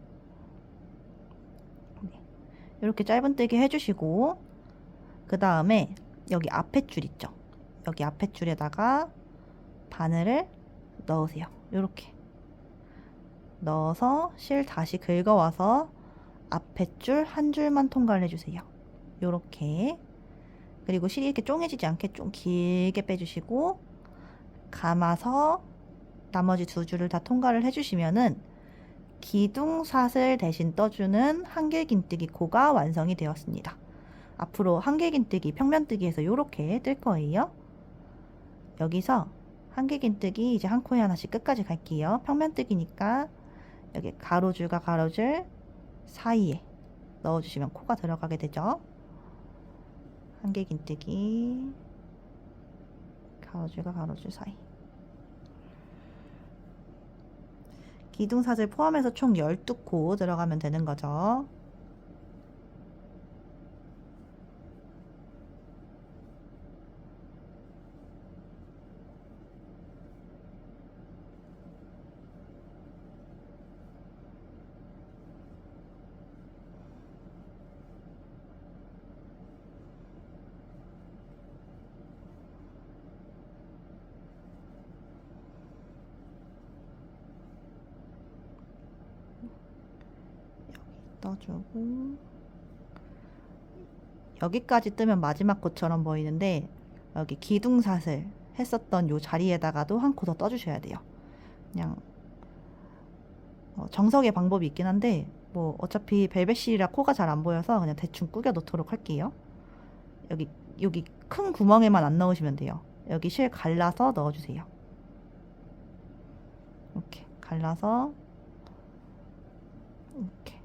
A: 이렇게 짧은뜨기 해주시고, 그 다음에 여기 앞에 줄 있죠. 여기 앞에 줄에다가 바늘을 넣으세요. 이렇게 넣어서 실 다시 긁어와서 앞에 줄 한 줄만 통과를 해주세요. 이렇게. 그리고 실이 이렇게 쪼개지지 않게 좀 길게 빼주시고, 감아서 나머지 두 줄을 다 통과를 해주시면은 기둥사슬 대신 떠주는 한길긴뜨기 코가 완성이 되었습니다. 앞으로 한길긴뜨기, 평면뜨기에서 이렇게 뜰 거예요. 여기서 한길긴뜨기 이제 한 코에 하나씩 끝까지 갈게요. 평면뜨기니까 여기 가로줄과 가로줄 사이에 넣어주시면 코가 들어가게 되죠. 한길긴뜨기, 가로줄과 가로줄 사이. 기둥사슬 포함해서 총 12코 들어가면 되는 거죠. 떠주고, 여기까지 뜨면 마지막 코처럼 보이는데 여기 기둥사슬 했었던 요 자리에다가도 한 코 더 떠주셔야 돼요. 그냥 정석의 방법이 있긴 한데 뭐 어차피 벨벳실이라 코가 잘 안 보여서 그냥 대충 꾸겨 놓도록 할게요. 여기 큰 구멍에만 안 넣으시면 돼요. 여기 실 갈라서 넣어주세요. 이렇게 갈라서 이렇게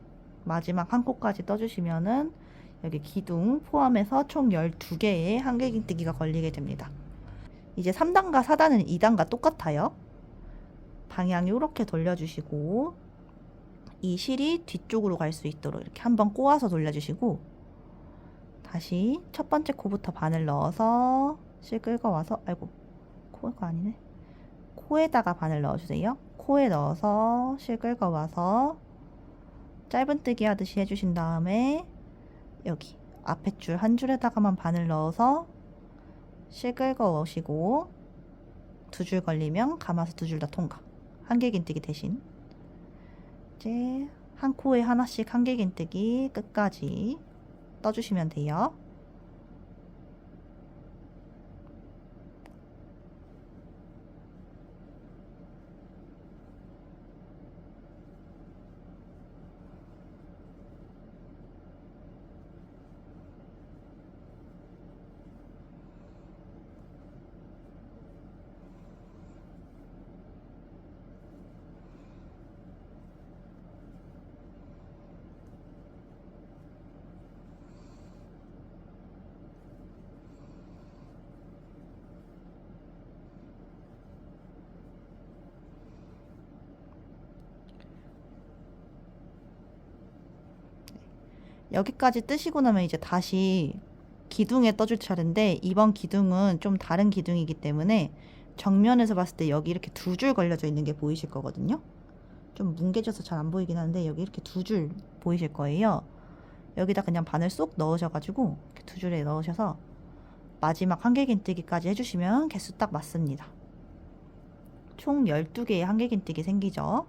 A: 마지막 한 코까지 떠주시면은 여기 기둥 포함해서 총 12개의 한길긴뜨기가 걸리게 됩니다. 이제 3단과 4단은 2단과 똑같아요. 방향 이렇게 돌려주시고 이 실이 뒤쪽으로 갈 수 있도록 이렇게 한번 꼬아서 돌려주시고 다시 첫 번째 코부터 바늘 넣어서 실 긁어와서 아이고 코가 아니네. 코에다가 바늘 넣어주세요. 코에 넣어서 실 긁어와서 짧은뜨기 하듯이 해주신 다음에 여기 앞에 줄 한 줄에다가만 바늘 넣어서 실 긁어 오시고 두 줄 걸리면 감아서 두 줄 다 통과. 한길긴뜨기 대신 이제 한 코에 하나씩 한길긴뜨기 끝까지 떠주시면 돼요. 여기까지 뜨시고 나면 이제 다시 기둥에 떠줄 차례인데 이번 기둥은 좀 다른 기둥이기 때문에 정면에서 봤을 때 여기 이렇게 두 줄 걸려져 있는 게 보이실 거거든요. 좀 뭉개져서 잘 안 보이긴 하는데 여기 이렇게 두 줄 보이실 거예요. 여기다 그냥 바늘 쏙 넣으셔가지고 이렇게 두 줄에 넣으셔서 마지막 한길긴뜨기까지 해주시면 개수 딱 맞습니다. 총 12개의 한길긴뜨기 생기죠.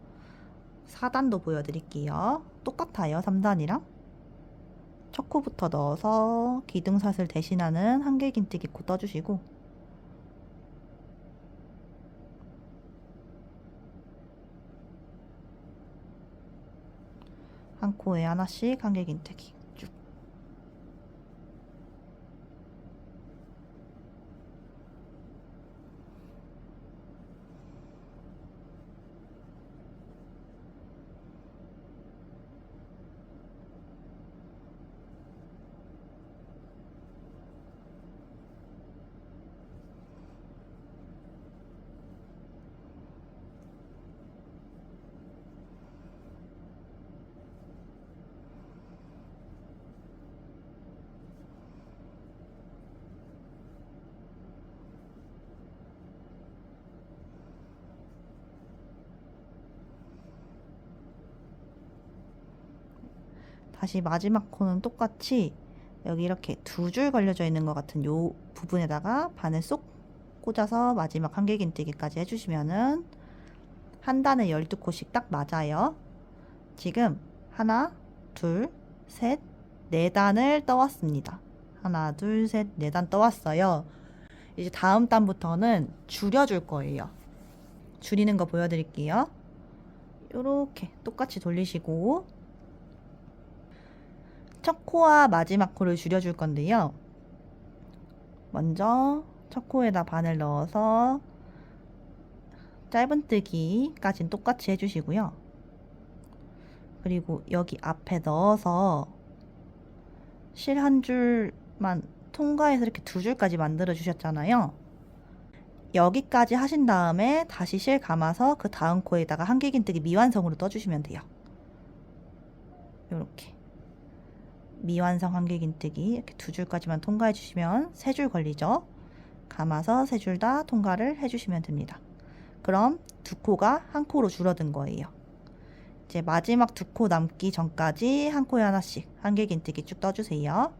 A: 4단도 보여드릴게요. 똑같아요. 3단이랑. 첫 코부터 넣어서 기둥사슬 대신하는 한길긴뜨기 코 떠주시고 한 코에 하나씩 한길긴뜨기 쭉. 다시 마지막 코는 똑같이 여기 이렇게 두 줄 걸려져 있는 것 같은 요 부분에다가 바늘 쏙 꽂아서 마지막 한길긴뜨기까지 해주시면은 한 단에 12코씩 딱 맞아요. 지금 하나, 둘, 셋, 네 단을 떠왔습니다. 하나, 둘, 셋, 네 단 떠왔어요. 이제 다음 단부터는 줄여줄 거예요. 줄이는 거 보여드릴게요. 요렇게 똑같이 돌리시고 첫 코와 마지막 코를 줄여줄 건데요. 먼저 첫 코에다 바늘 넣어서 짧은뜨기까지는 똑같이 해주시고요. 그리고 여기 앞에 넣어서 실 한 줄만 통과해서 이렇게 두 줄까지 만들어 주셨잖아요. 여기까지 하신 다음에 다시 실 감아서 그 다음 코에다가 한길긴뜨기 미완성으로 떠주시면 돼요. 요렇게 미완성 한길긴뜨기 이렇게 두 줄까지만 통과해 주시면 세 줄 걸리죠. 감아서 세 줄 다 통과를 해주시면 됩니다. 그럼 두 코가 한 코로 줄어든 거예요. 이제 마지막 두 코 남기 전까지 한 코에 하나씩 한길긴뜨기 쭉 떠주세요.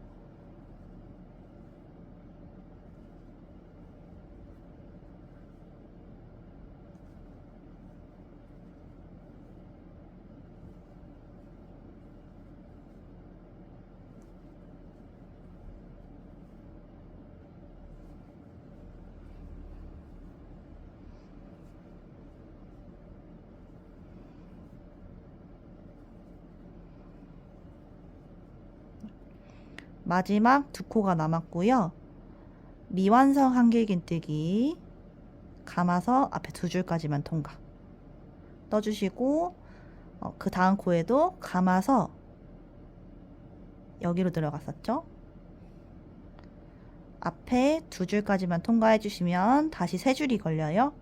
A: 마지막 두 코가 남았고요. 미완성 한길긴뜨기 감아서 앞에 두 줄까지만 통과 떠주시고 그 다음 코에도 감아서 여기로 들어갔었죠. 앞에 2줄까지만 통과해 주시면 다시 3줄이 걸려요.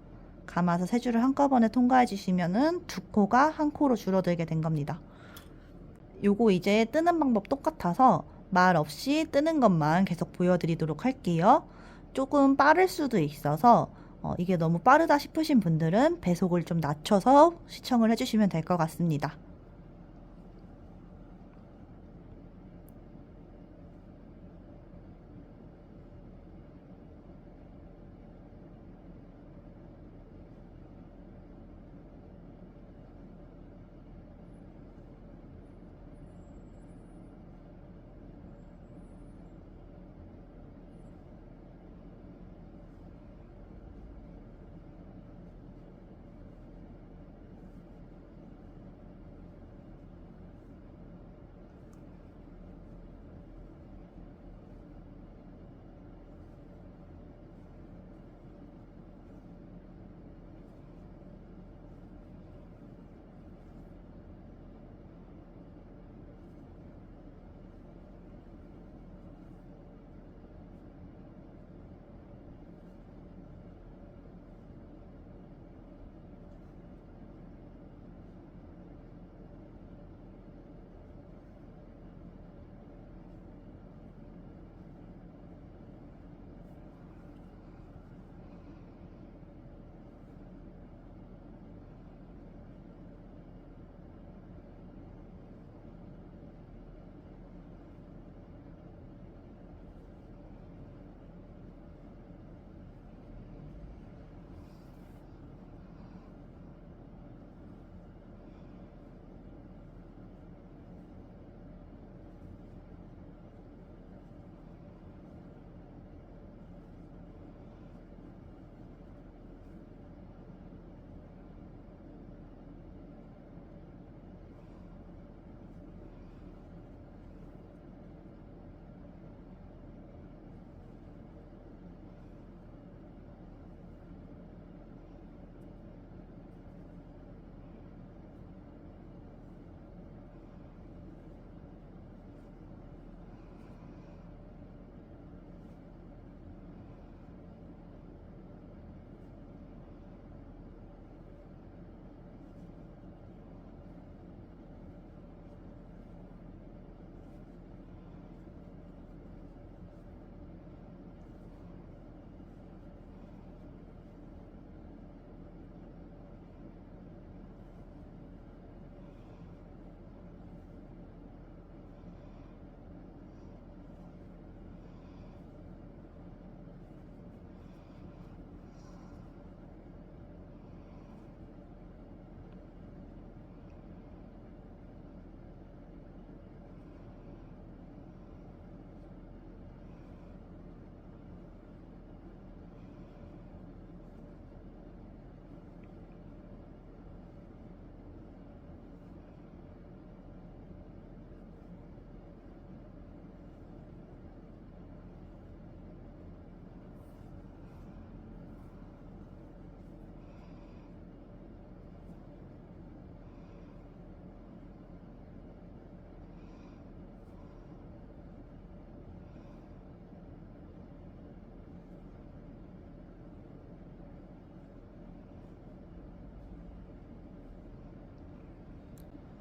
A: 감아서 3줄을 한꺼번에 통과해 주시면은 2코가 1코로 줄어들게 된 겁니다. 요거 이제 뜨는 방법 똑같아서 말 없이 뜨는 것만 계속 보여드리도록 할게요. 조금 빠를 수도 있어서 이게 너무 빠르다 싶으신 분들은 배속을 좀 낮춰서 시청을 해주시면 될 것 같습니다.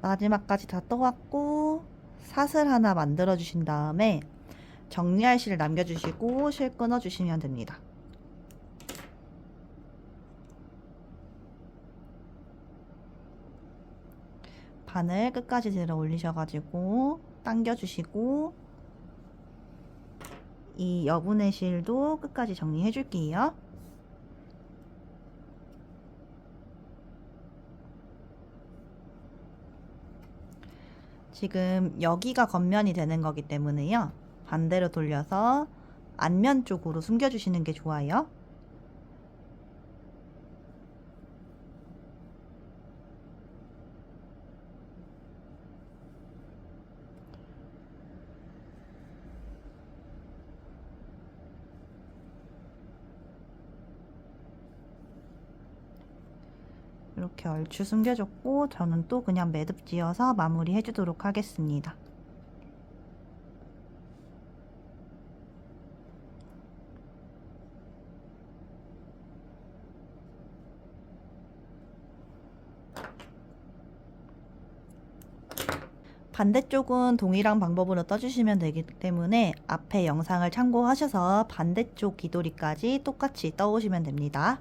A: 마지막까지 다 떠왔고 사슬 하나 만들어 주신 다음에 정리할 실을 남겨주시고 실 끊어 주시면 됩니다. 바늘 끝까지 들어 올리셔가지고 당겨주시고 이 여분의 실도 끝까지 정리해 줄게요. 지금 여기가 겉면이 되는 거기 때문에요. 반대로 돌려서 앞면 쪽으로 숨겨주시는 게 좋아요. 이렇게 얼추 숨겨줬고 저는 또 그냥 매듭 지어서 마무리 해주도록 하겠습니다. 반대쪽은 동일한 방법으로 떠주시면 되기 때문에 앞에 영상을 참고하셔서 반대쪽 귀돌이까지 똑같이 떠오시면 됩니다.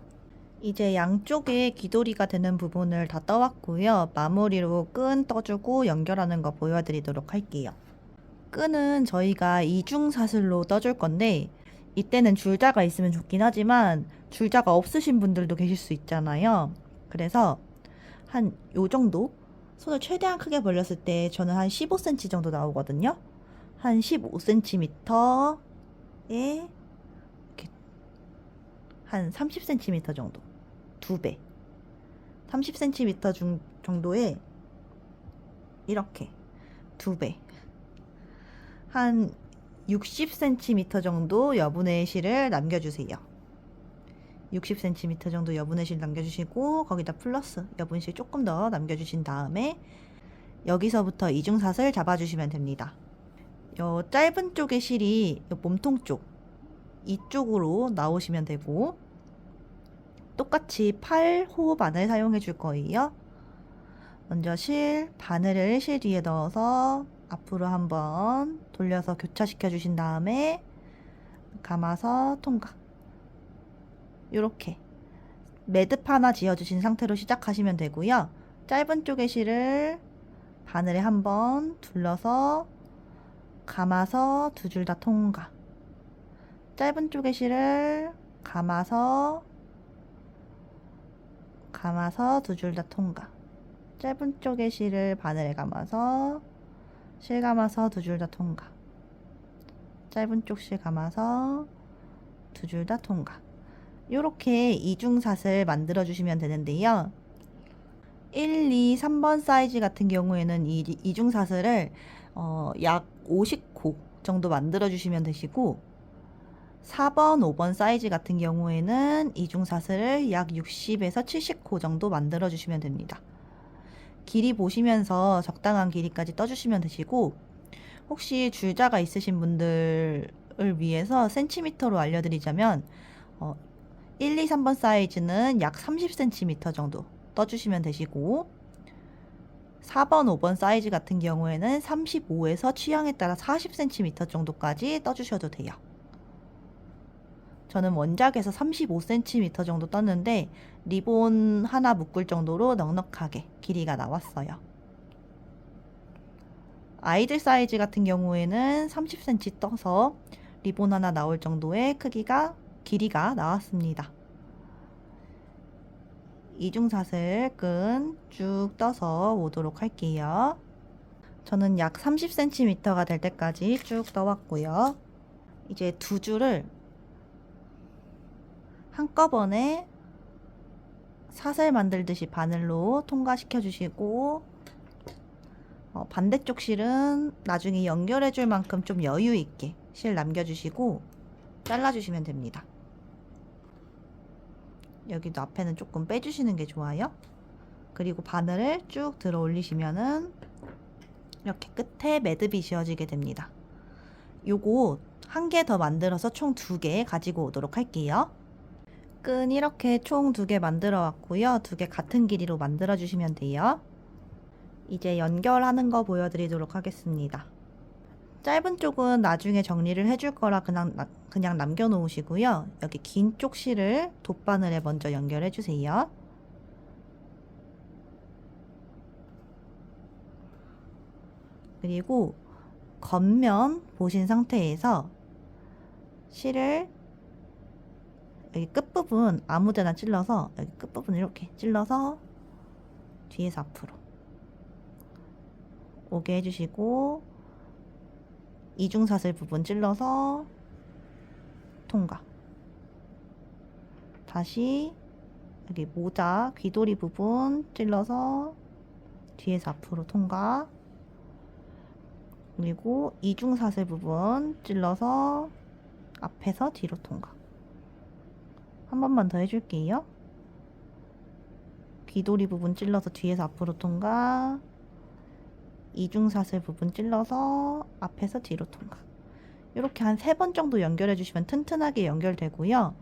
A: 이제 양쪽에 귀돌이가 되는 부분을 다 떠왔고요. 마무리로 끈 떠주고 연결하는 거 보여드리도록 할게요. 끈은 저희가 이중사슬로 떠줄 건데 이때는 줄자가 있으면 좋긴 하지만 줄자가 없으신 분들도 계실 수 있잖아요. 그래서 한 요 정도? 손을 최대한 크게 벌렸을 때 저는 한 15cm 정도 나오거든요. 한 15cm에 이렇게 한 30cm 정도. 2배. 30cm 정도에 이렇게 2배. 한 60cm 정도 여분의 실을 남겨주세요. 60cm 정도 여분의 실 남겨주시고 거기다 플러스 여분실 조금 더 남겨주신 다음에 여기서부터 이중사슬 잡아주시면 됩니다. 요 짧은 쪽의 실이 요 몸통 쪽 이쪽으로 나오시면 되고 똑같이 팔 호흡 바늘 사용해 줄 거예요. 먼저 바늘을 실 뒤에 넣어서 앞으로 한번 돌려서 교차시켜 주신 다음에 감아서 통과. 이렇게 매듭 하나 지어주신 상태로 시작하시면 되고요. 짧은 쪽의 실을 바늘에 한번 둘러서 감아서 두 줄 다 통과. 짧은 쪽의 실을 감아서 두 줄 다 통과. 짧은 쪽의 실을 바늘에 감아서 실 감아서 두 줄 다 통과. 짧은 쪽 실 감아서 두 줄 다 통과. 이렇게 이중사슬 만들어 주시면 되는데요. 1, 2, 3번 사이즈 같은 경우에는 이 이중사슬을 약 50코 정도 만들어 주시면 되시고 4번, 5번 사이즈 같은 경우에는 이중사슬을 약 60에서 70코 정도 만들어 주시면 됩니다. 길이 보시면서 적당한 길이까지 떠주시면 되시고 혹시 줄자가 있으신 분들을 위해서 센티미터로 알려드리자면 1, 2, 3번 사이즈는 약 30cm 정도 떠주시면 되시고 4번, 5번 사이즈 같은 경우에는 35에서 취향에 따라 40cm 정도까지 떠주셔도 돼요. 저는 원작에서 35cm 정도 떴는데 리본 하나 묶을 정도로 넉넉하게 길이가 나왔어요. 아이들 사이즈 같은 경우에는 30cm 떠서 리본 하나 나올 정도의 길이가 나왔습니다. 이중사슬 끈 쭉 떠서 오도록 할게요. 저는 약 30cm가 될 때까지 쭉 떠왔고요. 이제 두 줄을 한꺼번에 사슬 만들듯이 바늘로 통과시켜 주시고 반대쪽 실은 나중에 연결해 줄 만큼 좀 여유 있게 실 남겨주시고 잘라주시면 됩니다. 여기도 앞에는 조금 빼주시는 게 좋아요. 그리고 바늘을 쭉 들어 올리시면은 이렇게 끝에 매듭이 지어지게 됩니다. 요거 한 개 더 만들어서 총 2개 가지고 오도록 할게요. 끈 이렇게 총 2개 만들어 왔고요. 2개 같은 길이로 만들어 주시면 돼요. 이제 연결하는 거 보여드리도록 하겠습니다. 짧은 쪽은 나중에 정리를 해줄 거라 그냥 남겨 놓으시고요. 여기 긴 쪽 실을 돗바늘에 먼저 연결해 주세요. 그리고 겉면 보신 상태에서 실을 여기 끝부분 아무데나 찔러서 여기 끝부분 이렇게 찔러서 뒤에서 앞으로 오게 해주시고 이중사슬 부분 찔러서 통과. 다시 여기 모자 귀돌이 부분 찔러서 뒤에서 앞으로 통과. 그리고 이중사슬 부분 찔러서 앞에서 뒤로 통과. 한 번만 더 해줄게요. 귀돌이 부분 찔러서 뒤에서 앞으로 통과. 이중사슬 부분 찔러서 앞에서 뒤로 통과. 이렇게 한 3번 정도 연결해 주시면 튼튼하게 연결되고요.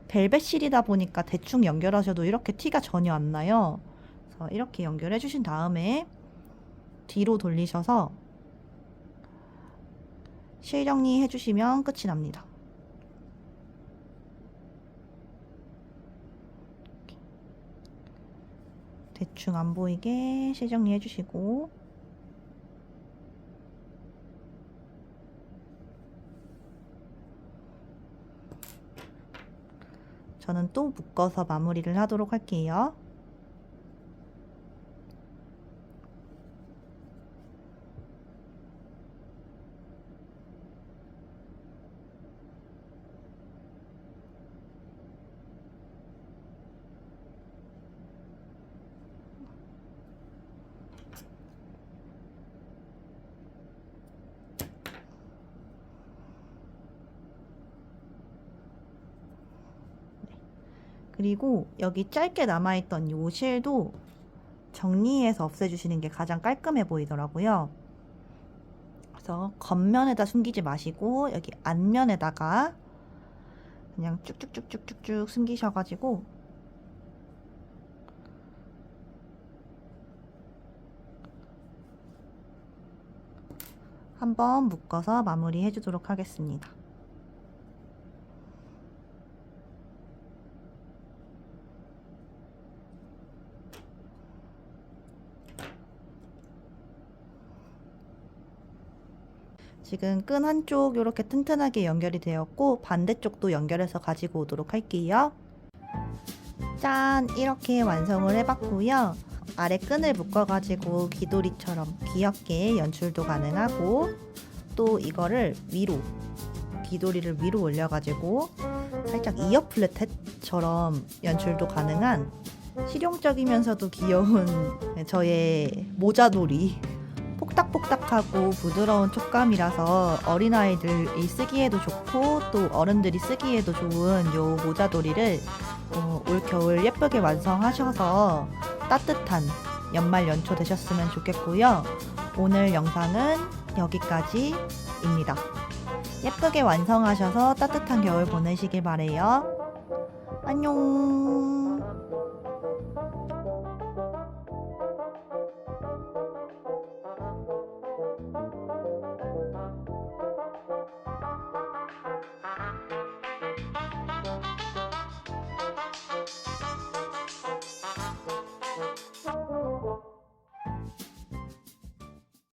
A: 벨벳 실이다 보니까 대충 연결하셔도 이렇게 티가 전혀 안 나요. 그래서 이렇게 연결해 주신 다음에 뒤로 돌리셔서 실 정리해 주시면 끝이 납니다. 대충 안 보이게 실 정리해 주시고, 저는 또 묶어서 마무리를 하도록 할게요. 그리고 여기 짧게 남아있던 요 실도 정리해서 없애주시는 게 가장 깔끔해 보이더라고요. 그래서 겉면에다 숨기지 마시고 여기 앞면에다가 그냥 쭉쭉쭉쭉쭉쭉 숨기셔가지고 한번 묶어서 마무리 해주도록 하겠습니다. 지금 끈 한쪽 이렇게 튼튼하게 연결이 되었고 반대쪽도 연결해서 가지고 오도록 할게요. 짠! 이렇게 완성을 해봤고요. 아래 끈을 묶어가지고 귀돌이처럼 귀엽게 연출도 가능하고, 또 이거를 위로, 귀돌이를 위로 올려가지고 살짝 이어 플랫햇처럼 연출도 가능한 실용적이면서도 귀여운 저의 모자놀이. 폭닥폭닥하고 부드러운 촉감이라서 어린아이들이 쓰기에도 좋고 또 어른들이 쓰기에도 좋은 요 모자돌이를 올 겨울 예쁘게 완성하셔서 따뜻한 연말 연초 되셨으면 좋겠고요. 오늘 영상은 여기까지입니다. 예쁘게 완성하셔서 따뜻한 겨울 보내시길 바래요. 안녕.